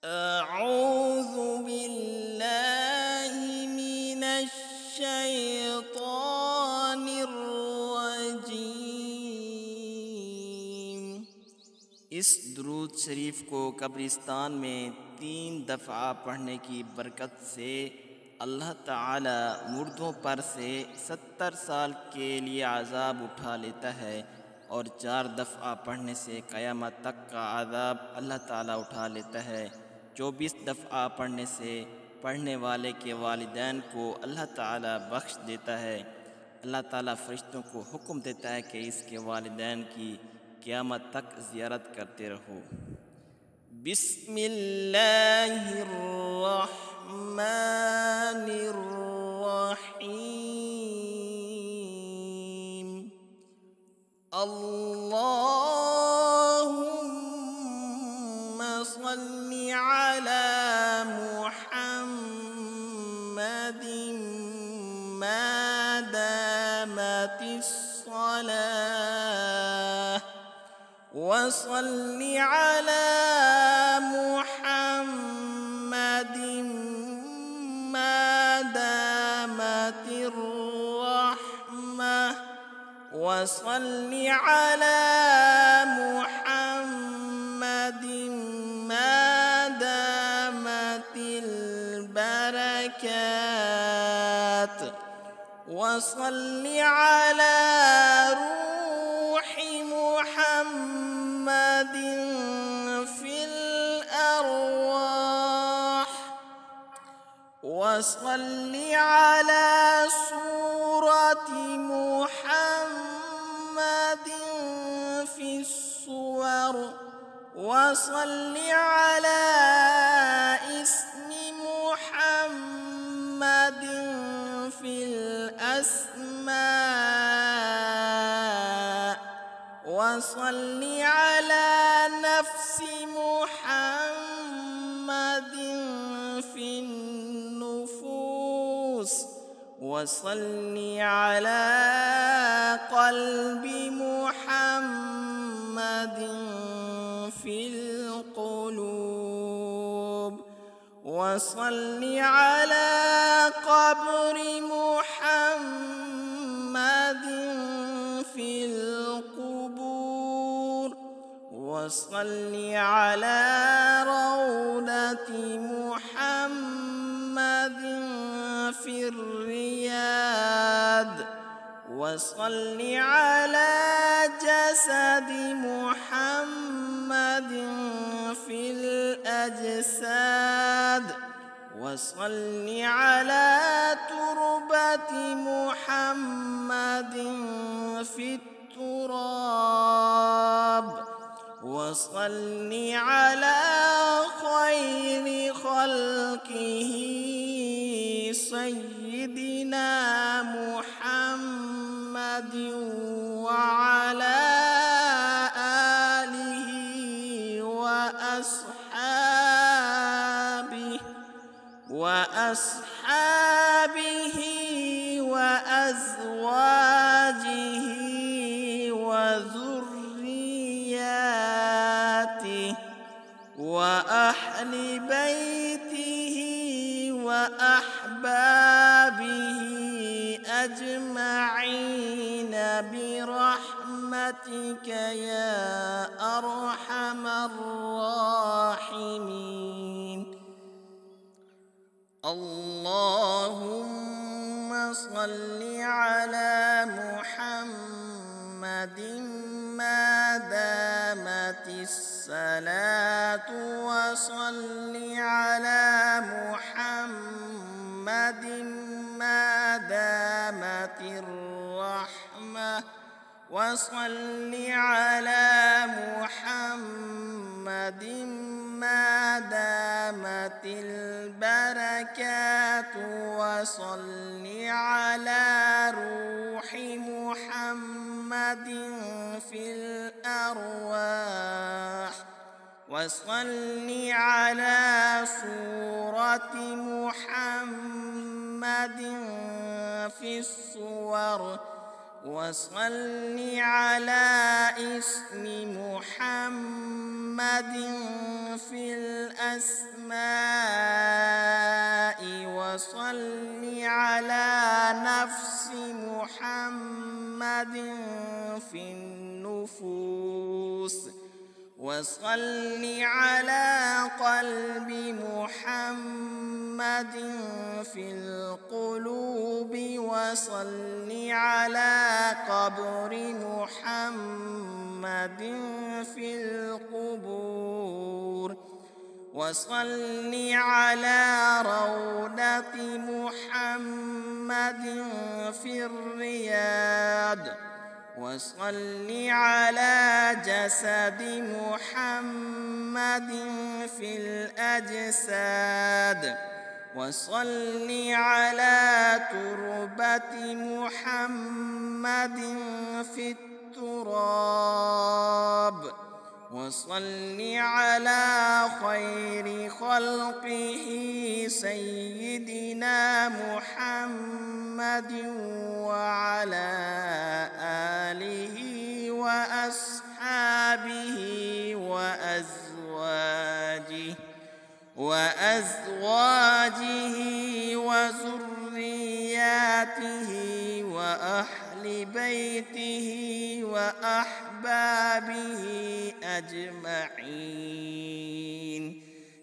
أعوذ بالله من الشيطان الرجيم। इस दुरूद शरीफ को कब्रिस्तान में 3 दफ़ा पढ़ने की बरकत से अल्लाह ताला मुर्दों पर से 70 साल के लिए अज़ाब उठा लेता है, और 4 दफ़ा पढ़ने से क़यामत तक का अज़ाब अल्लाह ताला उठा लेता है। 24 दफ़ा पढ़ने से पढ़ने वाले के वालिदैन को अल्लाह ताला बख्श देता है। अल्लाह ताला फ़रिश्तों को हुक्म देता है कि इसके वालिदैन की क़यामत तक ज़ियारत करते रहो। बिस्मिल्लाहिर्रहमानिर्रहीम। अल्लाहुम्मा सल्लि अला मुहम्मदिन मा दामतिस सलाह व सल्लि अला मुहम्मदिन मा दामतिर रहमह व सल्लि अला मुहम्मदिन मा दामतिल बरकात व सल्लि अला रूहि मुहम्मदिन फिल अरवाह व सल्लि अला सूरति मुहम्मदिन फिस सुवर व सल्लि अला इस्मि मुहम्मदिन फिल अस्मा व सल्लि अला नफ्सि मुहम्मदिन फिन नुफूस व सल्लि अला क़ल्बि मुहम्मदिन फिल क़ुलूब व सल्लि अला क़ब्रि मुहम्मदिन फिल क़ुबूर व सल्लि अला रौदति मुहम्मदिन फिर रियाद व सल्लि अला जसदि मुहम्मदिन फिल अजसाद व सल्लि अला तुरबति मुहम्मदिन फित तुराब व सल्लि अला खैरि खल्क़िही सय्यिदिना मुहम्मदिन व अला आलिहि व अस्हाबिही व अज़वाजिही व ज़ुर्रिय्यातिही व अहलि बैतिही व अहबाबिही अजमईन बिरहमतिक या अरहमर राहिमीन। अल्लाहुम्मा सल्लि अला मुहम्मदिन मा दामतिस सलातु व सल्लि अला मुहम्मदिन मा दामतिर रहमह व सल्लि अला मुहम्मदिन मा दामतिल बरकातु व सल्लि अला रूहि मुहम्मदिन फिल अरवाह व सल्लि अला सूरति मुहम्मदिन फिस सुवर وصل على اسم محمد في الأسماء، وصل على نفس محمد في النفوس، وصل على قلب محمد في القلوب، وصل على قبر محمد في القبور، وصل على روضة محمد في الرياض، وصل على جسد محمد في الأجساد، وصل على تربة محمد في التراب، وصل على خير خلقه سيدنا محمد وعلى آله وأصحابه وأزواجه وذرياته وأهل بيته وأحبابه أجمعين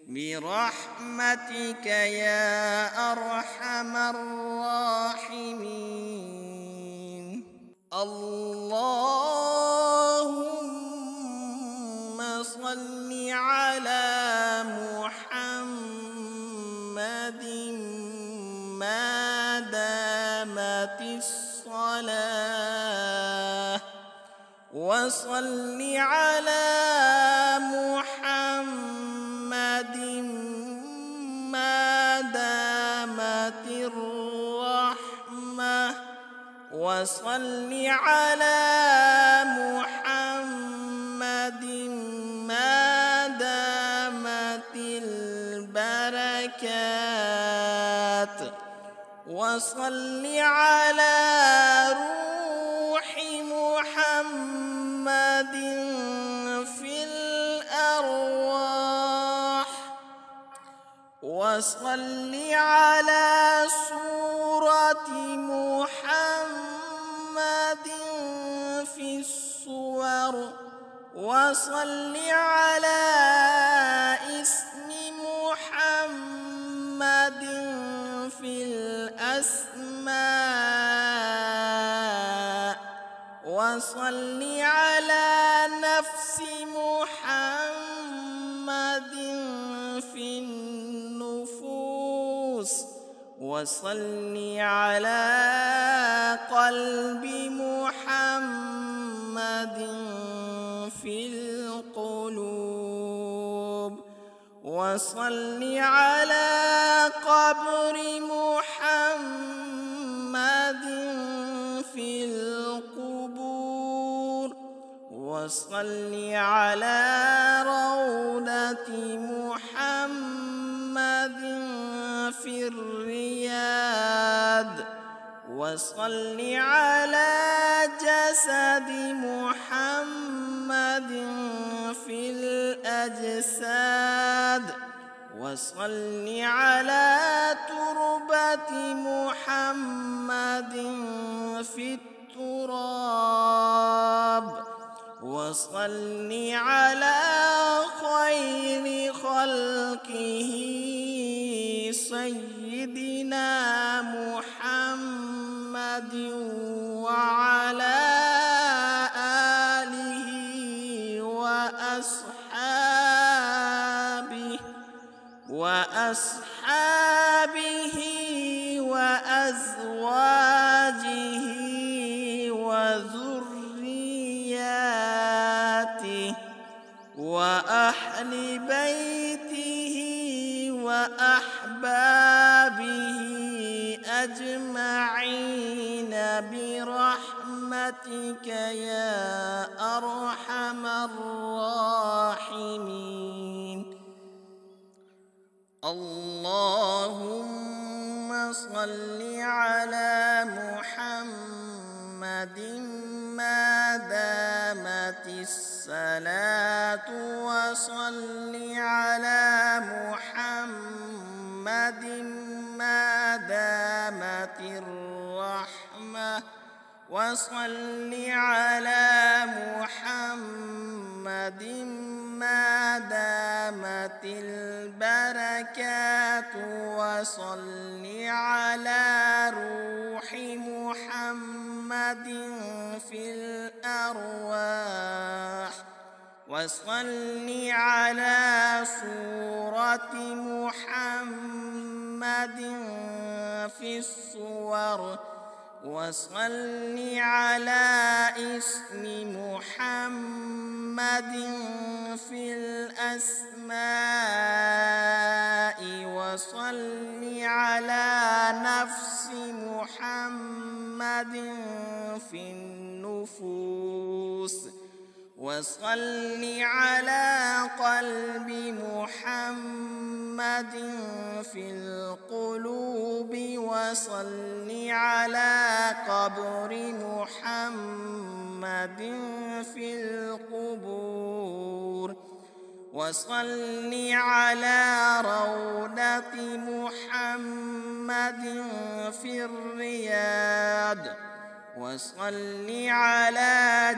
برحمتك يا أرحم الراحمين. اللهم صل على محمد ما دامت الصلاة، وصل على محمد ما دامت الرحمة، وصل على محمد ما دامت البركات، وصل على روح محمد في الأرواح، وصل على صورة محمد في الصور، وصل على اسم محمد في الأسماء، وصل على نفس محمد في النفوس، وصل على قلب محمد في القلوب، وصل على قبر محمد في القبور، وصل على روضة محمد في الرياض، وصل على جسد محمد في الأجساد، وصل على تربة محمد في التراب، وصل على خير خلقه سيدنا محمد وعلى آله وأصحابه وأزواجه وذرياته وأهل بيته وأحبابه أجمعين برحمتك يا أرحم الراحمين. اللهم صل على محمد ما دامت الصلاة وصل على محمد ما دامت الرحمة وصل على محمد ما دامت البركات وصل على روح محمد في الأرواح وصل على صورة محمد في الصور وصل على اسم محمد في الأسماء وصل على نفس محمد في النفوس وصل على قلب محمد في القلوب وصل على قبر محمد في القبور وصل على روضة محمد في الرياض وصل على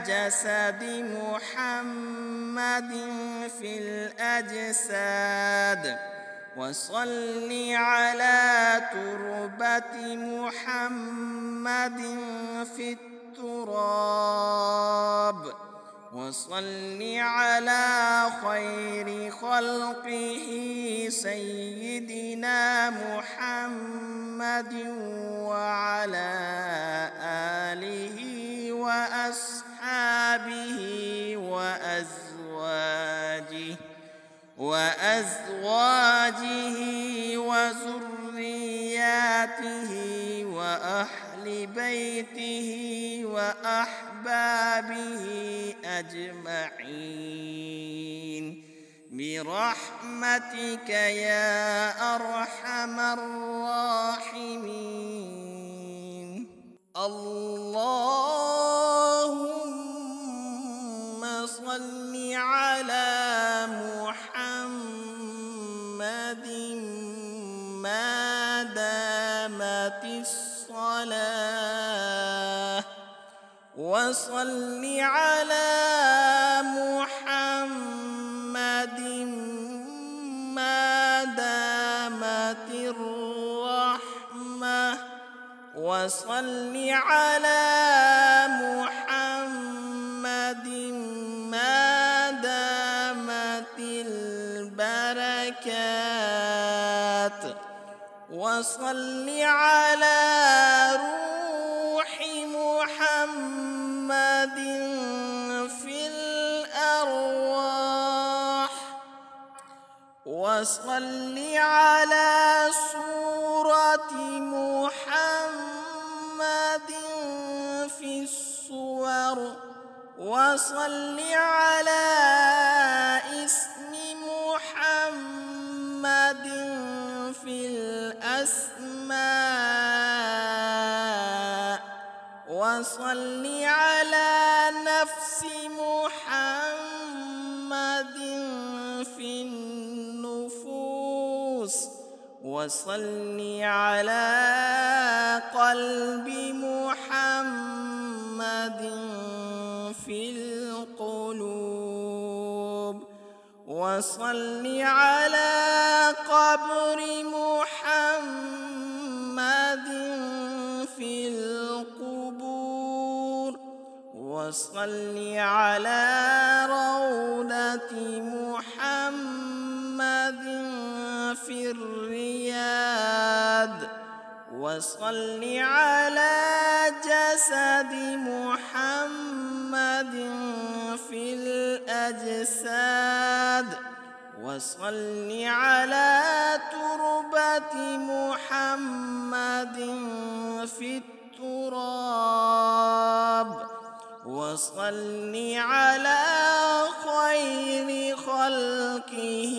جسد محمد في الأجساد وصل على تربة محمد في التراب وصل على خير خلقه سيدنا محمد وعلى آله وأصحابه وأزواجه وذرياته وأهل بيته وأحبابه أجمعين برحمتك يا أرحم الراحمين. اللهم صل على محمد ما دامت الصلاة وصل على محمد ما دامت الرحمة وصل على محمد ما دامت البركات وصل على روح محمد في الأرواح وصل على صورة محمد في الصور وصل على اسم محمد في الأسماء وصل على نفس محمد في النفوس وصل على قلب محمد في القلوب وصل على قبر محمد في القبور وصل على روضة محمد في الرياض وصل على جسد محمد في الأجساد وصل على تربة محمد في التراب وصل على خير خلقه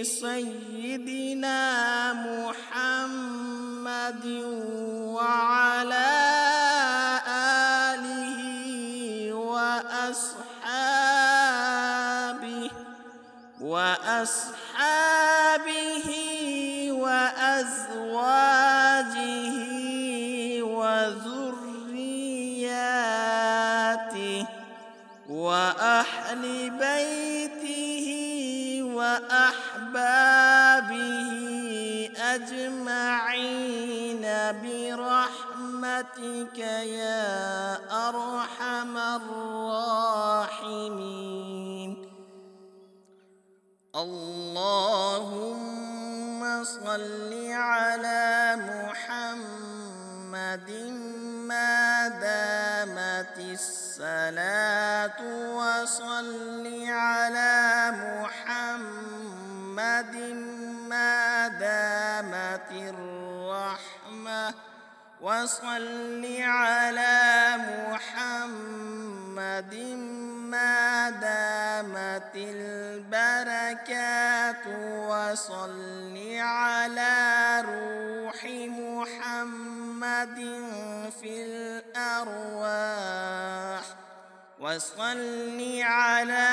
سيدنا محمد وعلى وأصحابه وأزواجه وذرياته وأهل بيته وأحبابه أجمعين برحمتك يا أرحم الراحمين. اللهم صل على محمد ما دامت الصلاة وصل على محمد ما دامت الرحمة وصل على محمد ما دامت البركات وصل على روح محمد في الأرواح وصل على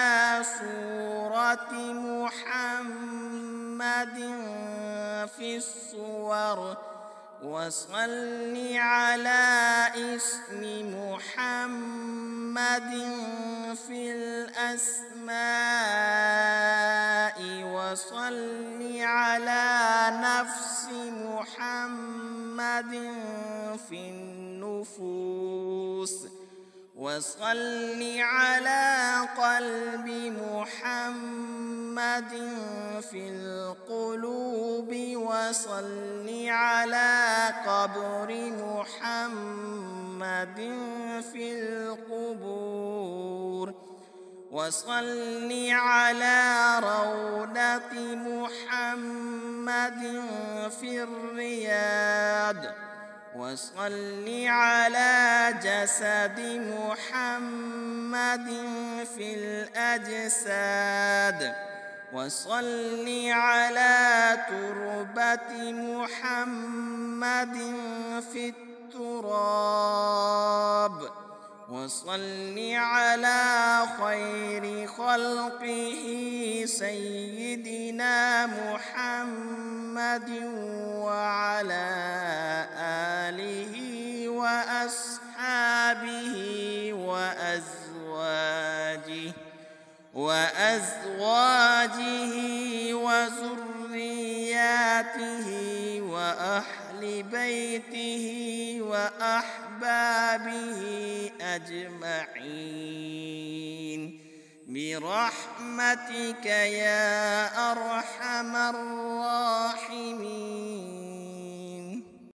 صورة محمد في الصور وصل على اسم محمد في الأسماء وصل على نفس محمد في النفوس وصل على قلب محمد في القلوب وصل على قبر محمد في القبور وصل على روضة محمد في الرياض وصل على جسد محمد في الأجساد وصل على تربة محمد في التراب وصل على خير خلقه سيدنا محمد وعلى آله وأصحابه وأزواجه وذرياته وأهل بيته وأحبابه أجمعين برحمتك يا أرحم الراحمين.